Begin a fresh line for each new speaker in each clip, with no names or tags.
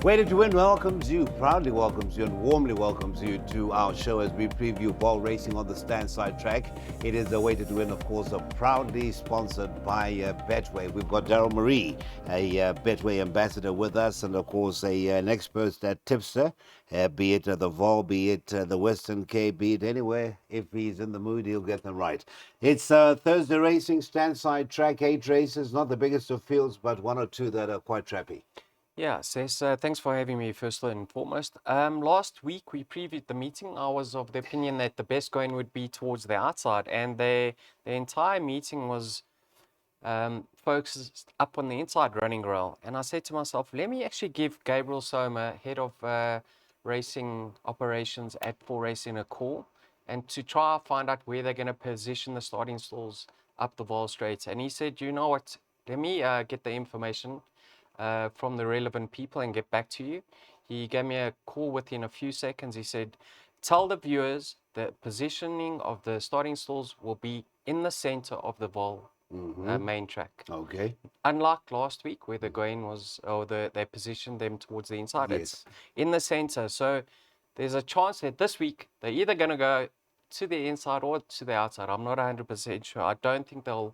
Waiting to Win proudly welcomes you, and warmly welcomes you to our show as we preview ball racing on the Standside track. It is the Waiting to Win, of course, proudly sponsored by Betway. We've got Daryl Marie, a Betway ambassador with us, and of course an expert at tipster, be it the Vaal, be it the Western Cape, be it anywhere. If he's in the mood, he'll get them right. It's Thursday racing, Standside track, 8 races, not the biggest of fields, but 1 or 2 that are quite trappy.
Yeah, Cess, thanks for having me first and foremost. Last week we previewed the meeting. I was of the opinion that the best going would be towards the outside, and the entire meeting was focused up on the inside running rail. And I said to myself, let me actually give Gabriel Soma, head of racing operations at 4Racing, a call, and to try find out where they're going to position the starting stalls up the Vaal Straight. And he said, you know what, let me get the information from the relevant people and get back to you. He gave me a call within a few seconds. He said, tell the viewers the positioning of the starting stalls will be in the center of the Vaal main track.
Okay.
Unlike last week where the going was, or they positioned them towards the inside.
Yes.
It's in the center. So there's a chance that this week they're either going to go to the inside or to the outside. I'm not 100% sure. I don't think they'll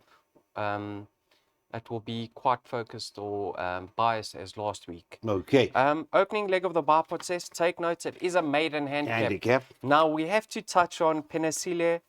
it will be quite focused or biased as last week.
Okay.
Opening leg of the bipod says, take notes, it is a maiden handicap. Now we have to touch on Penisile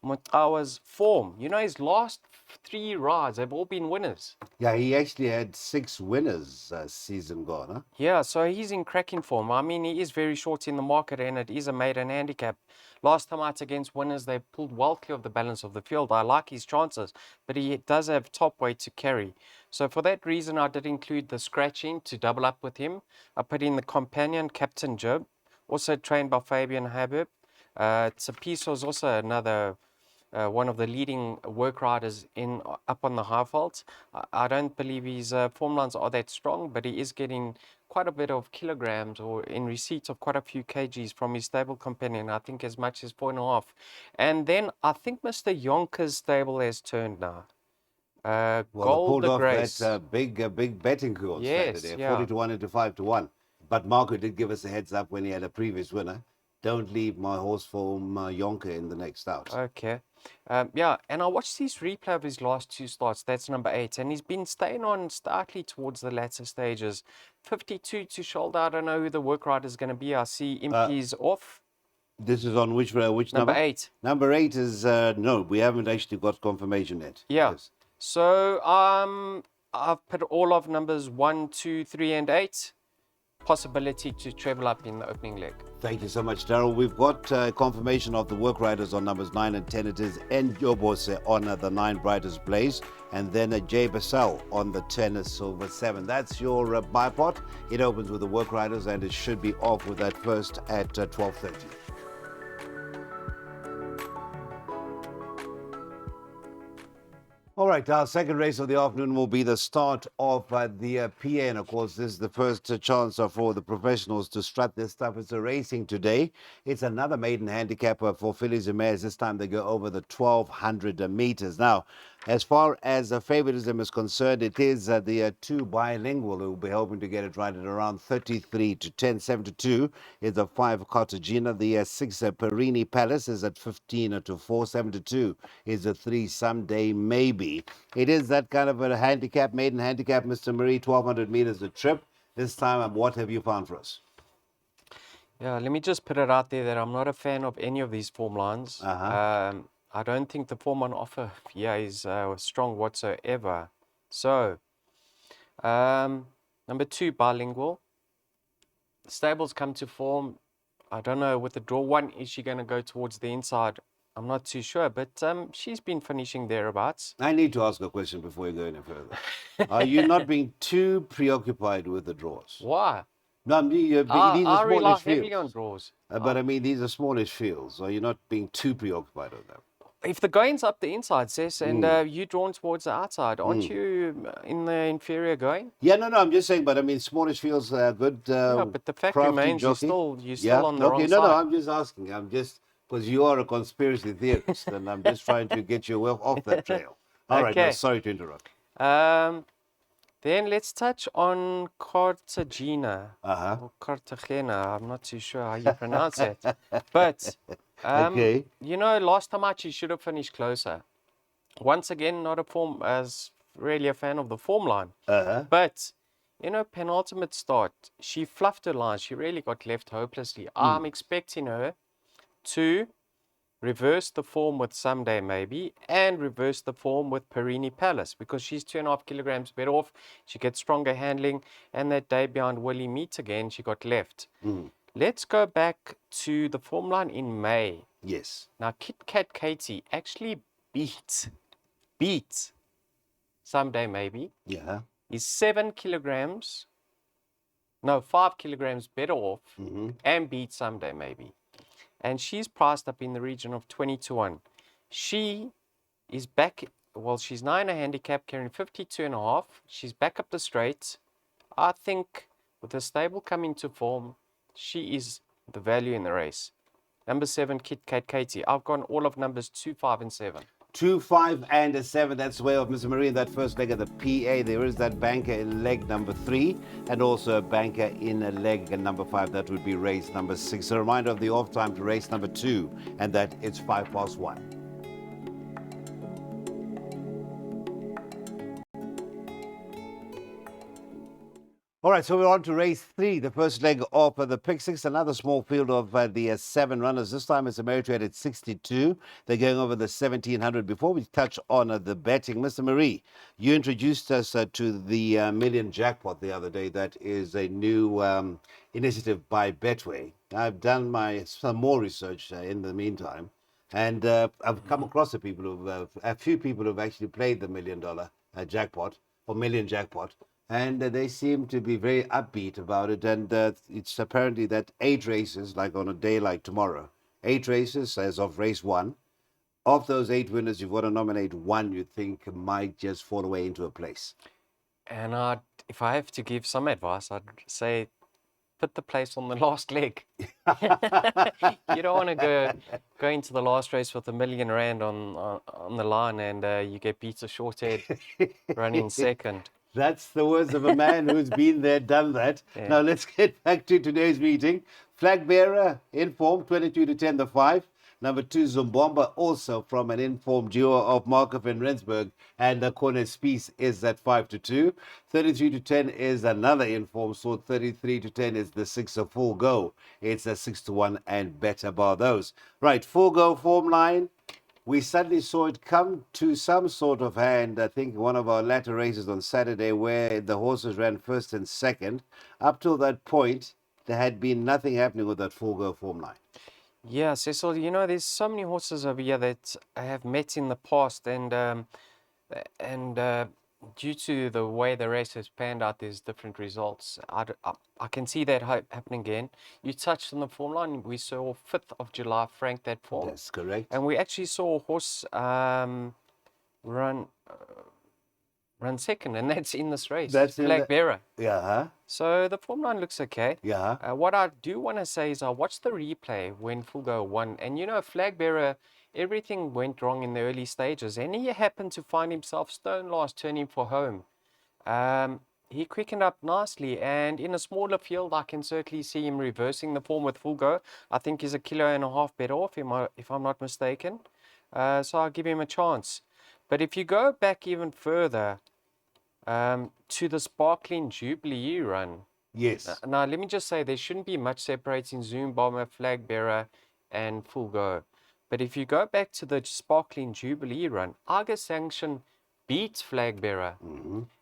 Motawa's form. You know, his last 3 rides have all been winners.
Yeah, he actually had 6 winners season gone, huh?
Yeah, so he's in cracking form. I mean, he is very short in the market, and it is a maiden handicap. Last time out against winners, they pulled well clear of the balance of the field. I like his chances, but he does have top weight to carry. So for that reason, I did include the scratching to double up with him. I put in the companion, Captain Job, also trained by Fabian Habib. Tsapiso is also another one of the leading work riders up on the high fault. I don't believe his form lines are that strong, but he is getting quite a bit of kilograms or in receipt of quite a few kgs from his stable companion, I think as much as 4.5. And then I think Mr. Yonker's stable has turned now.
Well,
Gold
they pulled
Grace.
That big betting coup on Saturday,
yeah.
40 to 1 into 5 to 1. But Marco did give us a heads up when he had a previous winner. Don't leave my horse for Yonker in the next out.
Okay. Yeah, and I watched his replay of his last 2 starts. That's number 8, and he's been staying on slightly towards the latter stages. 52 to shoulder. I don't know who the work rider is going to be. I see Impy's off.
This is on which number?
Number 8.
Number 8 is no, we haven't actually got confirmation yet.
Yeah.
Yes.
So I've put all of numbers 1, 2, 3, and 8. Possibility to travel up in the opening leg.
Thank you so much, Daryl. We've got confirmation of the work riders on numbers 9 and 10. It is N. Yobose on the 9 Brightest Blaze, and then J. Basel on the 10 Silver 7. That's your bipod. It opens with the work riders, and it should be off with that first at 12:30. All right, our second race of the afternoon will be the start of the PA. And of course, this is the first chance for the professionals to strut this stuff. It's a racing today. It's another maiden handicap for fillies and mares. This time they go over the 1,200 meters. Now, as far as favoritism is concerned, it is the 2 bilingual who will be hoping to get it right at around 33 to 10. 7 to 2 is the 5 Cartagena. The 6 Perini Palace is at 15 to 4. 7 to 2 is the 3 Someday Maybe. It is that kind of a handicap, maiden handicap, Mr. Marie, 1,200 meters a trip. This time, what have you found for us?
Yeah, let me just put it out there that I'm not a fan of any of these form lines. I don't think the form on offer here is strong whatsoever. So, number 2, bilingual. Stables come to form. I don't know, with the draw 1, is she going to go towards the inside? I'm not too sure, but she's been finishing thereabouts.
I need to ask a question before you go any further. Are you not being too preoccupied with the draws?
Why?
No, these are
I rely
smallish
heavily on
fields.
draws.
But I mean, these are smallish fields. Are you not being too preoccupied with them?
If the going's up the inside, Cess, and you're drawn towards the outside, aren't you in the inferior going?
Yeah, no, I'm just saying, but I mean, smallish fields are good.
Yeah, but the fact remains you're still on the wrong side.
No, I'm just asking. I'm just, because you are a conspiracy theorist, and I'm just trying to get you off that trail. All right, no, sorry to interrupt.
Then let's touch on Cartagena
Uh-huh.
or Cartagena. I'm not too sure how you pronounce it. But,
Okay.
you know, last time out, she should have finished closer. Once again, not a form as really a fan of the form line.
Uh-huh.
But in her penultimate start, she fluffed her line. She really got left hopelessly. I'm expecting her to reverse the form with Someday maybe, and reverse the form with Perini Palace because she's 2.5 kilograms better off. She gets stronger handling, and that day behind Willie Meet again, she got left. Let's go back to the form line in May.
Yes.
Now, Kit Kat Katie actually beat Someday maybe.
Yeah.
Is 7 kilograms, no, 5 kilograms better off, and beat Someday maybe. And she's priced up in the region of 20 to 1. She is back, well, she's now in a handicap carrying 52.5. She's back up the straight. I think with the stable coming to form, she is the value in the race. Number 7, Kit Kat Katie. I've gone all of numbers 2, 5, and 7.
2, 5, and a 7. That's way of Mr. Marie in that first leg of the PA. There is that banker in leg number 3, and also a banker in a leg number 5. That would be race number 6. A reminder of the off time to race number 2, and that it's 1:05. All right, so we're on to race 3, the first leg of the pick 6. Another small field of the 7 runners. This time it's Ameritrade at 62. They're going over the 1700. Before we touch on the betting, Mr. Marie, you introduced us to the Million Jackpot the other day. That is a new initiative by Betway. I've done some more research in the meantime, and I've come across a few people who've actually played the $1 million jackpot or Million Jackpot. And they seem to be very upbeat about it. And it's apparently that 8 races, like on a day like tomorrow, 8 races as of race 1. Of those 8 winners, you've got to nominate one you think might just fall away into a place.
And if I have to give some advice, I'd say put the place on the last leg. You don't want to go into the last race with R1 million on the line and you get Peter Shorthead running second.
That's the words of a man who's been there, done that.
Yeah.
Now let's get back to today's meeting. Flag bearer in form, 22 to 10, the 5. Number 2, Zumbomba, also from an informed duo of Markov and Rensburg, and the corner Spies is at 5 to 2. 33 to 10 is another informed sort. 33 to 10 is the 6 of Full Go. It's a 6 to 1 and better bar those. Right, Full Go form line. We suddenly saw it come to some sort of hand, I think one of our latter races on Saturday, where the horses ran first and second. Up till that point, there had been nothing happening with that Full Go form line.
Yeah, Cecil, you know, there's so many horses over here that I have met in the past, and due to the way the race has panned out, there's different results. I can see that happening again. You touched on the form line. We saw 5th of July Frank that form.
That's correct.
And we actually saw a horse run second, and that's in this race.
That's in
Flag Bearer.
Yeah.
So the form line looks okay.
Yeah.
What I do want to say is I watched the replay when Full Go won, and you know, Flag Bearer, everything went wrong in the early stages, and he happened to find himself stone last turning for home. He quickened up nicely, and in a smaller field, I can certainly see him reversing the form with Full Go. I think he's 1.5 kilos better off, if I'm not mistaken. So I'll give him a chance. But if you go back even further to the Sparkling Jubilee run,
Yes.
now let me just say there shouldn't be much separating Zoom Bomber, Flag Bearer, and Full Go. But if you go back to the Sparkling Jubilee run, Aga Sanction beats Flag Bearer,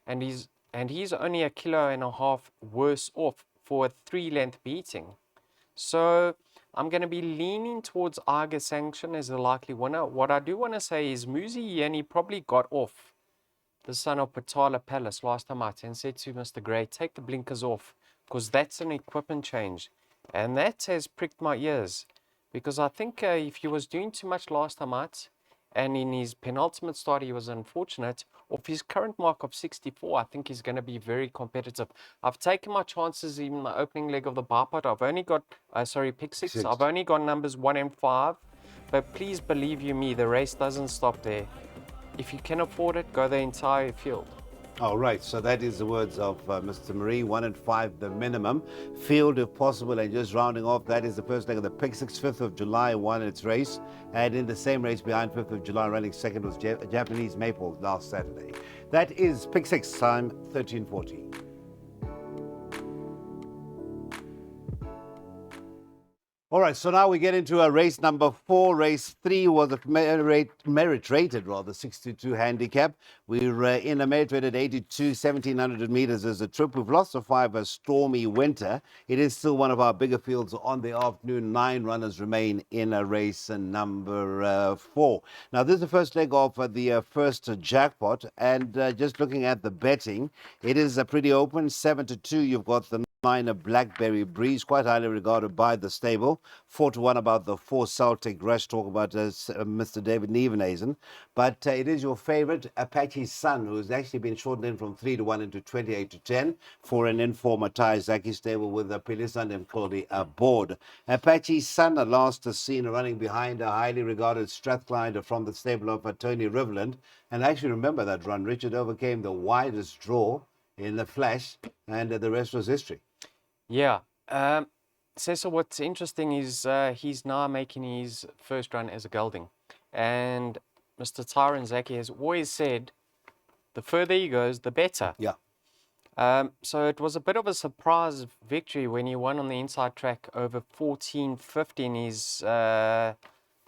and he's only 1.5 kilos worse off for a 3-length beating. So I'm going to be leaning towards Aga Sanction as the likely winner. What I do want to say is Muzi Yeni probably got off the son of Patala Palace last time out and said to Mr. Gray, take the blinkers off, because that's an equipment change. And that has pricked my ears, because I think if he was doing too much last time out, and in his penultimate start he was unfortunate, off his current mark of 64, I think he's going to be very competitive. I've taken my chances in the opening leg of the bipod. I've only got, pick 6. I've only got numbers 1 and 5. But please believe you me, the race doesn't stop there. If you can afford it, go the entire field.
All right, so that is the words of Mr. Marie. 1 and 5, the minimum. Field, if possible, and just rounding off, that is the first leg of the Pick Six. 5th of July won its race. And in the same race behind 5th of July, running second was Japanese Maple last Saturday. That is Pick Six, time 13:40. All right, so now we get into race number 4. Race 3 was a merit-rated, 62 handicap. We're in a merit-rated 82, 1700 meters as a trip. We've lost to 5, a stormy winter. It is still one of our bigger fields on the afternoon. 9 runners remain in race number 4. Now, this is the first leg of the first jackpot, and just looking at the betting, it is pretty open. 7-2, you've got the 9, a Blackberry Breeze, quite highly regarded by the stable. 4-1 about the 4, Celtic Rush, talk about Mr. David Nevenhuizen. But it is your favorite, Apache Sun, who's actually been shortened in from 3-1 into 28-10 for an informer tie Zaki stable with Pilisand and Cody aboard. Apache Sun, last seen running behind a highly regarded Strathclyde from the stable of Tony Riverland. And I actually remember that run. Richard overcame the widest draw in the flash, and the rest was history.
Yeah. Cecil, what's interesting is he's now making his first run as a gelding. And Mr. Tyron Zaki has always said the further he goes, the better.
Yeah.
So it was a bit of a surprise victory when he won on the inside track over 14.50 in his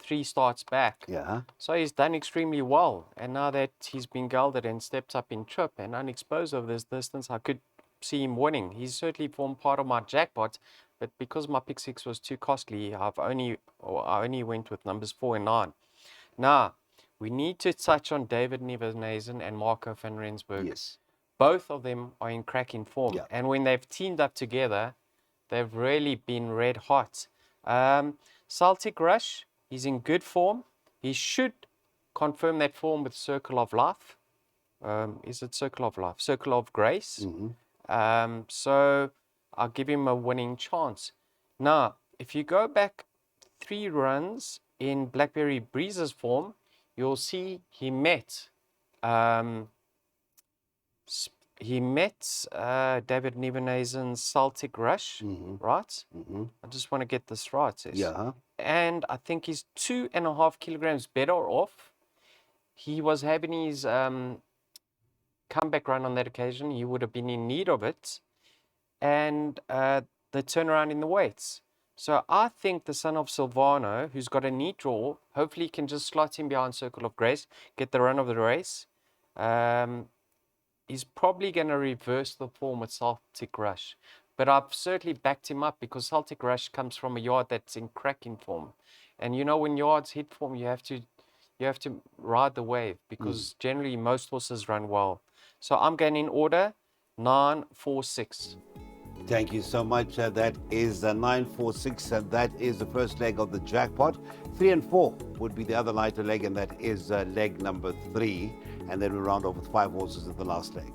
3 starts back.
Yeah.
So he's done extremely well. And now that he's been gelded and stepped up in trip and unexposed over this distance, I could see him winning. He's certainly formed part of my jackpot, but because my pick 6 was too costly, I only went with numbers 4 and 9. Now, we need to touch on David Nevenhuizen and Marco van Rensburg.
Yes.
Both of them are in cracking form.
Yeah.
And when they've teamed up together, they've really been red hot. Celtic Rush, he's in good form. He should confirm that form with Circle of Life. Is it Circle of Life? Circle of Grace. So I'll give him a winning chance. Now, if you go back 3 runs in Blackberry Breeze's form, you'll see he met David Nevenhuizen's Celtic Rush, right? I just want to get this right. Sis.
Yeah.
And I think he's 2.5 kilograms better off. He was having his comeback run on that occasion. He would have been in need of it. And the turnaround in the weights. So I think the son of Silvano, who's got a neat draw, hopefully can just slot him behind Circle of Grace, get the run of the race. He's probably going to reverse the form with Celtic Rush. But I've certainly backed him up because Celtic Rush comes from a yard that's in cracking form. And you know, when yards hit form, you have to ride the wave because generally most horses run well. So I'm going in order 9, 4, 6.
Thank you so much. That is 946, and that is the first leg of the jackpot. 3 and 4 would be the other lighter leg, and that is leg number 3. And then we round off with 5 horses at the last leg.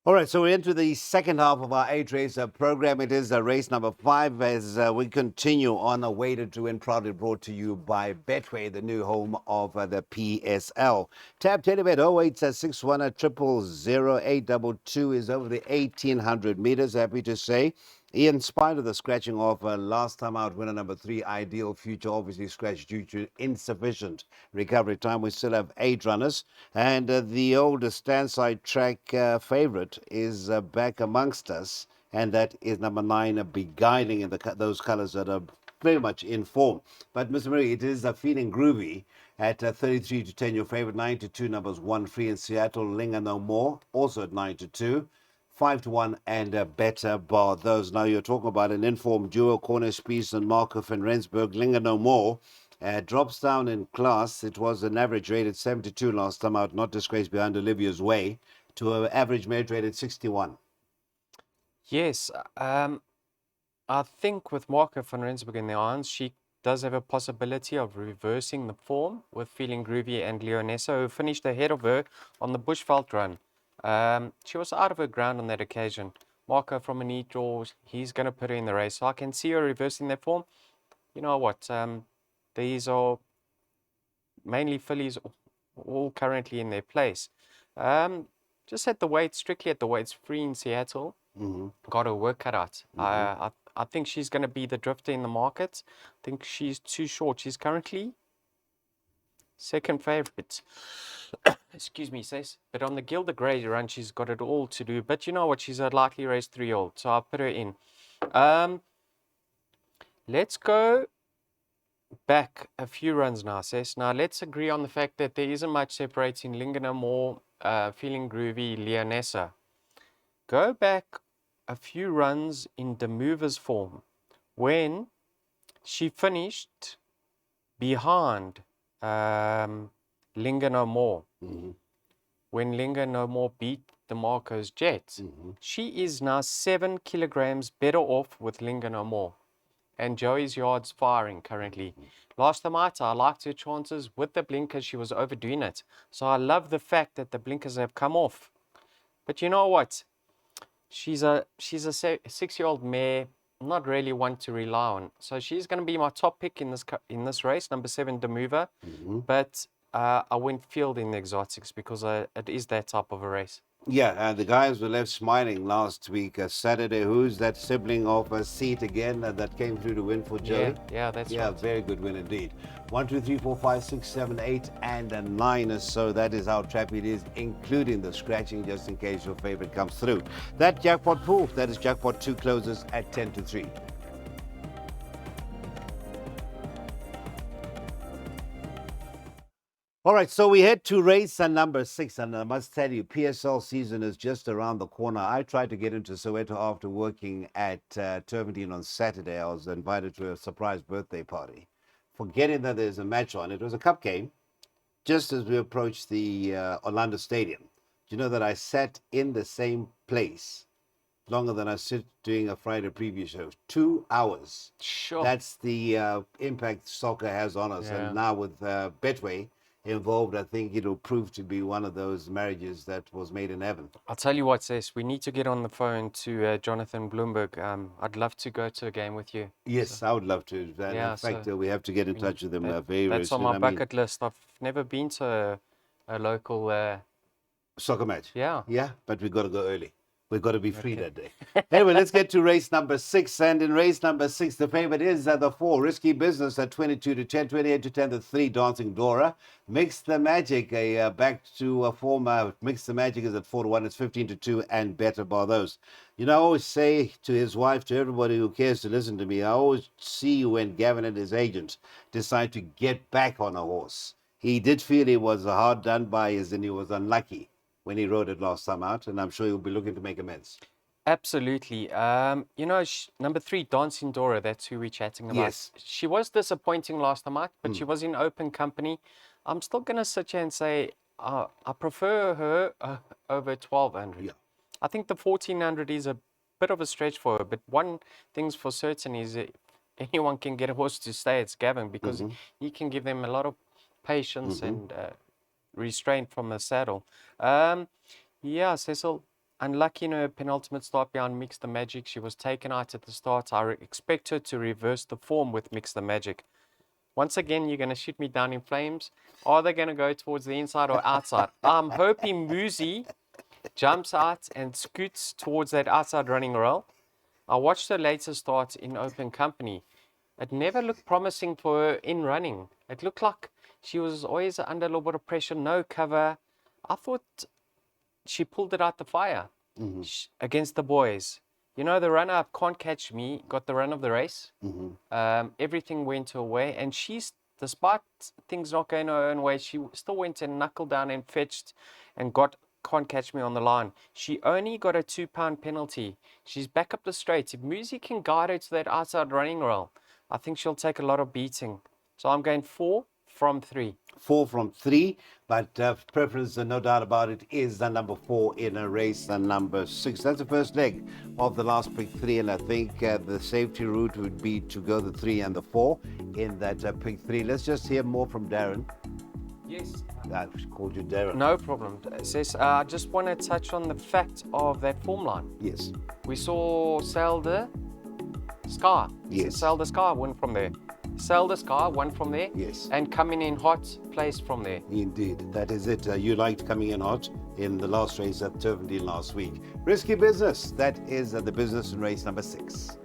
All right, so we enter the second half of our 8-race program. It is race number 5 as we continue on a Weighted to Win, proudly brought to you by Betway, the new home of the PSL. Tab Telebet 0861 0000822 is over the 1800 meters, happy to say. In spite of the scratching off last time out, winner number 3, Ideal Future, obviously scratched due to insufficient recovery time. We still have 8 runners. And the oldest standside track favorite is back amongst us. And that is number 9, Beguiling, in those colors that are very much in form. But, Mr. Murray, it is feeling groovy at 33-10. Your favorite 9-2, numbers 1 free in Seattle. Linger No More, also at 9-2. 5-1 and a better bar those. Now you're talking about an informed duo, Cornish Peace and Marco van Rensburg. Linger No More drops down in class. It was an average rate at 72 last time out, not disgraced behind Olivia's Way, to an average merit rate at 61.
Yes, I think with Marco van Rensburg in the irons, she does have a possibility of reversing the form with Feeling Groovy and Leonessa, who finished ahead of her on the Bushveld run. She was out of her ground on that occasion. Marco from a neat draw, he's going to put her in the race. So I can see her reversing that form. You know what? These are mainly fillies, all currently in their place. Just at the weight, strictly at the weights, free in Seattle. Got her work cut out. I think she's going to be the drifter in the market. I think she's too short. She's currently second favorite. Excuse me, says. But on the Gilder Grey run, she's got it all to do. But you know what? She's a likely race 3-year-old, so I'll put her in. Let's go back a few runs now, says. Now let's agree on the fact that there isn't much separating Lingana Moore, Feeling Groovy, Leonessa. Go back a few runs in Demover's form when she finished behind Linga No More. When Linga No More beat the Marco's Jet. She is now 7 kilograms better off with Linga No More. And Joey's yard's firing currently. Last time out, I liked her chances with the blinkers. She was overdoing it. So I love the fact that the blinkers have come off. But you know what? She's a 6-year-old mare, not really one to rely on. So she's going to be my top pick in this race, number 7, Demover. But I went field in the exotics because it is that type of a race.
Yeah, and the guys were left smiling last week. Saturday, who's that sibling of a seat again that came through to win for Joey?
Yeah, that's right.
Yeah, very good win indeed. 1, 2, 3, 4, 5, 6, 7, 8, and a 9. So that is how trappy it is, including the scratching, just in case your favorite comes through. That jackpot pool, that is jackpot 2, closes at 10 to 3. All right, so we head to race number 6, and I must tell you, PSL season is just around the corner. I tried to get into Soweto after working at Turpentine on Saturday. I was invited to a surprise birthday party. Forgetting that there's a match on, it was a cup game, just as we approached the Orlando Stadium. Do you know that I sat in the same place longer than I sit doing a Friday preview show? 2 hours.
Sure.
That's the impact soccer has on us.
Yeah.
And now with Betway involved, I think it'll prove to be one of those marriages that was made in heaven.
I'll tell you what, Cess, we need to get on the phone to Jonathan Bloomberg. I'd love to go to a game with you.
Yes, I would love to. And
Yeah,
in fact,
so
we have to get in touch with him very, very
That's on
soon.
my bucket list. I've never been to a local.
Soccer match.
Yeah.
Yeah, but we've got to go early. We've got to be free that day. Anyway, let's get to race number 6. And in race number 6, the favorite is the 4, Risky Business at 22 to 10, 28 to 10, the 3, Dancing Dora. Mix the Magic, back to a former. Mix the Magic is at 4 to 1, it's 15 to 2, and Better Bar those. You know, I always say to his wife, to everybody who cares to listen to me, I always see when Gavin and his agent decide to get back on a horse. He did feel he was hard done by, as in he was unlucky when he rode it last time out, and I'm sure he'll be looking to make amends.
Absolutely. You know, number 3, Dancing Dora, that's who we're chatting about.
Yes.
She was disappointing last time out, but she was in open company. I'm still going to sit here and say I prefer her over 1200.
Yeah.
I think the 1400 is a bit of a stretch for her, but one thing's for certain is that anyone can get a horse to stay, it's Gavin, because he can give them a lot of patience and restraint from the saddle. Yeah, Cecil, unlucky in her penultimate start behind Mix the Magic. She was taken out at the start. I expect her to reverse the form with Mix the Magic. Once again, you're going to shoot me down in flames. Are they going to go towards the inside or outside? I'm hoping Muzi jumps out and scoots towards that outside running rail. I watched her later start in open company. It never looked promising for her in running. It looked like she was always under a little bit of pressure, no cover. I thought she pulled it out the fire against the boys. You know, the runner-up, Can't Catch Me, got the run of the race. Everything went her way, and she's, despite things not going her own way, she still went and knuckled down and fetched and got Can't Catch Me on the line. She only got a 2-pound penalty. She's back up the straight. If Muzi can guide her to that outside running rail, I think she'll take a lot of beating. So I'm going 4 from 3.
4 from 3, but preference, no doubt about it, is the number 4 in a race, the number 6. That's the first leg of the last pick 3, and I think the safety route would be to go the 3 and the 4 in that pick 3. Let's just hear more from Darren.
Yes.
I called you Darren.
No problem. Says, I just want to touch on the fact of that form line.
Yes.
We saw Sail the Sky.
Yes.
Sail the Sky win from there. Sell this guy, one from there.
Yes.
And coming in hot, placed from there.
Indeed, that is it. You liked coming in hot in the last race at Turpentine last week. Risky business. That is the business in race number 6.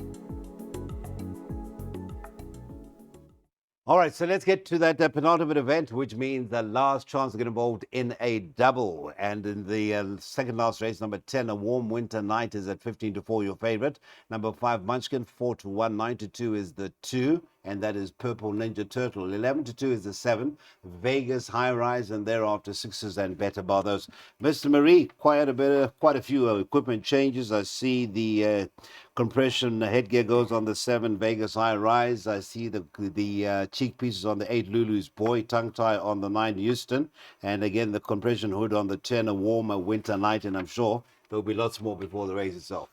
All right, so let's get to that penultimate event, which means the last chance to get involved in a double. And in the second last race, number 10, A Warm Winter Night, is at 15-4, your favorite. Number 5, Munchkin, 4-1. 9-2 is the 2, and that is Purple Ninja Turtle. 11-2 is the 7, Vegas High Rise, and thereafter 6s and better bar those. Mr. Marie, quite a few equipment changes. I see the compression headgear goes on the 7 Vegas High Rise. I see the cheek pieces on the 8 Lulu's Boy, tongue tie on the 9 Houston, and again the compression hood on the 10 A Warmer Winter Night, and I'm sure there'll be lots more before the race itself.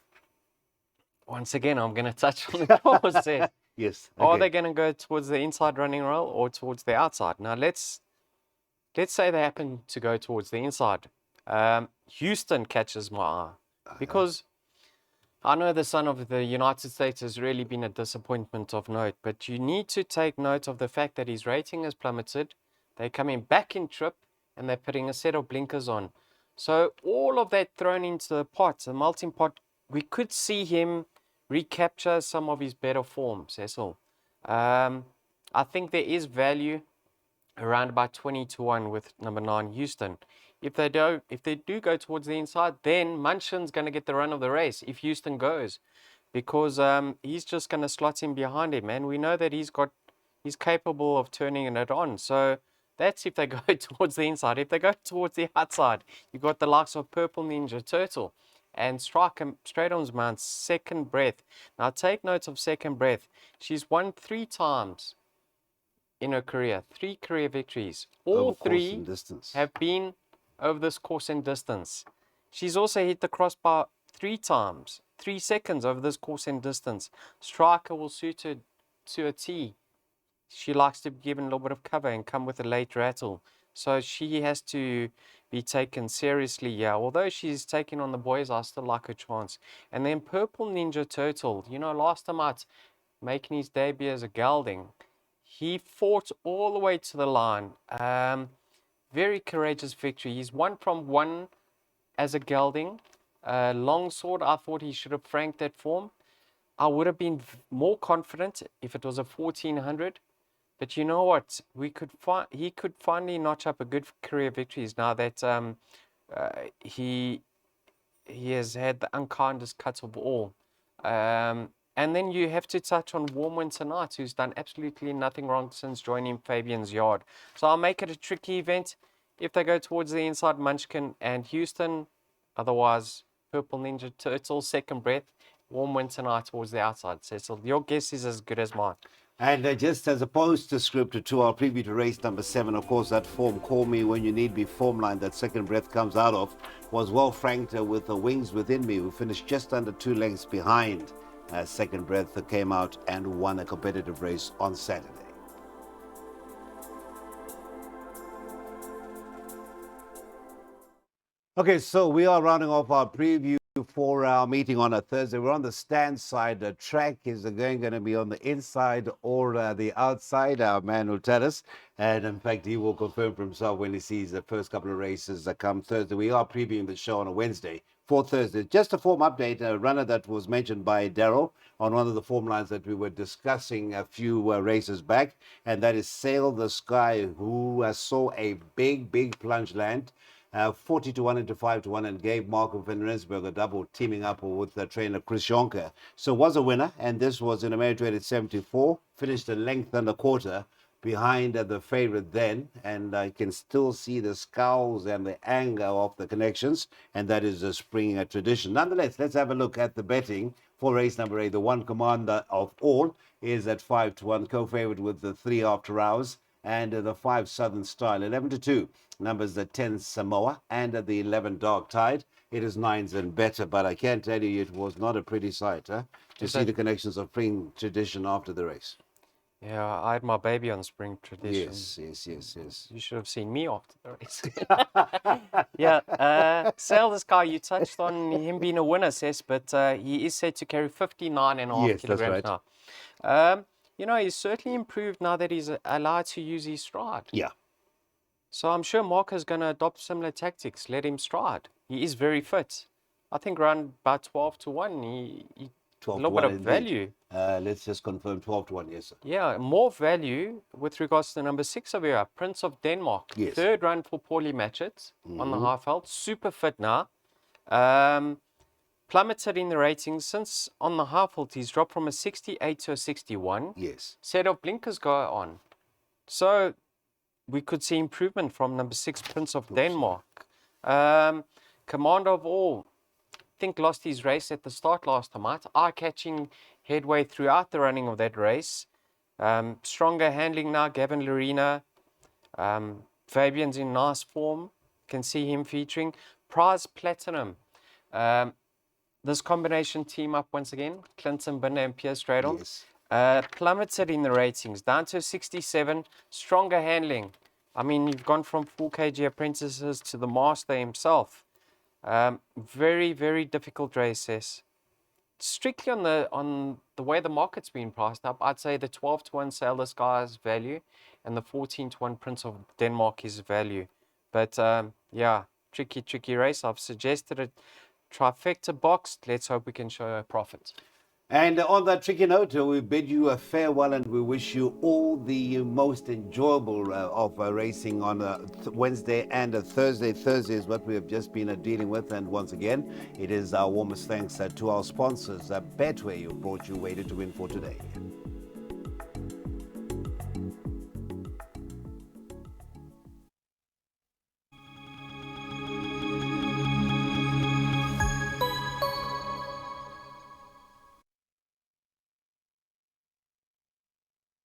Once again, I'm going to touch on the process.
Yes. Okay.
Are they going to go towards the inside running rail or towards the outside? Now let's say they happen to go towards the inside. Houston catches my eye because I know the son of the United States has really been a disappointment of note, but you need to take note of the fact that his rating has plummeted. They're coming back in trip and they're putting a set of blinkers on. So all of that thrown into the pot, the melting pot, we could see him recapture some of his better form, Cecil. I think there is value around about 20-1 with number 9 Houston. If they do go towards the inside, then Munchin's going to get the run of the race if Houston goes, because he's just going to slot in behind him, and we know that he's capable of turning it on. So that's if they go towards the inside. If they go towards the outside, you've got the likes of Purple Ninja Turtle and Straight Arms Mount, Second Breath. Now take note of Second Breath. She's won 3 times in her career, 3 career victories. All 3 have been over this course and distance. She's also hit the crossbar 3 times, 3 seconds over this course and distance. Striker will suit her to a T. She likes to be given a little bit of cover and come with a late rattle. So she has to be taken seriously. Yeah, although she's taking on the boys, I still like her chance. And then Purple Ninja Turtle, last time out, making his debut as a gelding, he fought all the way to the line. Very courageous victory. He's 1 from 1 as a gelding. Longsword, I thought he should have franked that form. I would have been more confident if it was a 1400. But you know what? He could finally notch up a good career victories now that he has had the unkindest cuts of all. And then you have to touch on Warm Winter Night, who's done absolutely nothing wrong since joining Fabian's yard. So I'll make it a tricky event if they go towards the inside, Munchkin and Houston. Otherwise, Purple Ninja Turtle, Second Breath, Warm Winter Night towards the outside. Cecil, your guess is as good as mine.
And just as opposed to script to our preview to race number 7, of course, that form, Call Me When You Need Me form line that Second Breath comes out of, was well franked with the Wings Within Me, who finished just under 2 lengths behind. Second Breath came out and won a competitive race on Saturday. Okay, so we are rounding off our preview for our meeting on a Thursday. We're on the stand side. The track is going to be on the inside or the outside. Our man will tell us. And in fact, he will confirm for himself when he sees the first couple of races that come Thursday. We are previewing the show on a Wednesday for Thursday. Just a form update, a runner that was mentioned by Daryl on one of the form lines that we were discussing a few races back, and that is Sail the Sky, who saw a big plunge land. 40-1 into 5-1, and gave Marco van Rensburg a double, teaming up with the trainer Chris Jonker. So was a winner, and this was in a merit at 74, finished a length and a quarter behind the favorite then, and I can still see the scowls and the anger of the connections, and that is a spring tradition. Nonetheless, let's have a look at the betting for race number 8. The one commander of all is at 5-1, co-favorite with the 3 After Hours, and the 5 Southern Style. 11-2 numbers the 10 Samoa and the 11 Dark Tide. It is 9s and better, but I can tell you it was not a pretty sight to see the connections of spring tradition after the race.
Yeah, I had my baby on spring tradition.
Yes.
You should have seen me after the race. Yeah, Sail the Sky, you touched on him being a winner, Cess, but he is said to carry 59.5 kilograms now. You know, he's certainly improved now that he's allowed to use his stride.
Yeah.
So I'm sure Marco's going to adopt similar tactics. Let him stride. He is very fit. I think around about 12 to 1, he
12
a
to
little bit
1
of
indeed.
value.
Let's just confirm 12 to 1, yes, sir.
Yeah, more value with regards to number 6 over here, Prince of Denmark.
Yes.
Third run for poorly matched on the half health. Super fit now. Um, plummeted in the ratings since on the half health. He's dropped from a 68 to a 61.
Yes.
Set of blinkers go on. So we could see improvement from number 6, Prince of Denmark. Commander of All, I think lost his race at the start last time out. Eye-catching headway throughout the running of that race. Stronger handling now, Gavin Lorena. Fabian's in nice form. Can see him featuring. Prize Platinum. This combination team up once again. Clinton Binder and Pierre Stradle.
Yes.
Plummeted in the ratings, down to 67. Stronger handling. I mean, you've gone from 4 kg apprentices to the master himself. Very, very difficult races. Strictly on the way the market's been priced up, I'd say the 12 to 1 Sailor Sky's value and the 14 to 1 Prince of Denmark is value. But yeah, tricky race. I've suggested a trifecta box. Let's hope we can show a profit.
And on that tricky note, we bid you a farewell and we wish you all the most enjoyable of racing on Wednesday and Thursday. Thursday is what we have just been dealing with. And once again, it is our warmest thanks to our sponsors, Betway, who brought you Waited to Win for today.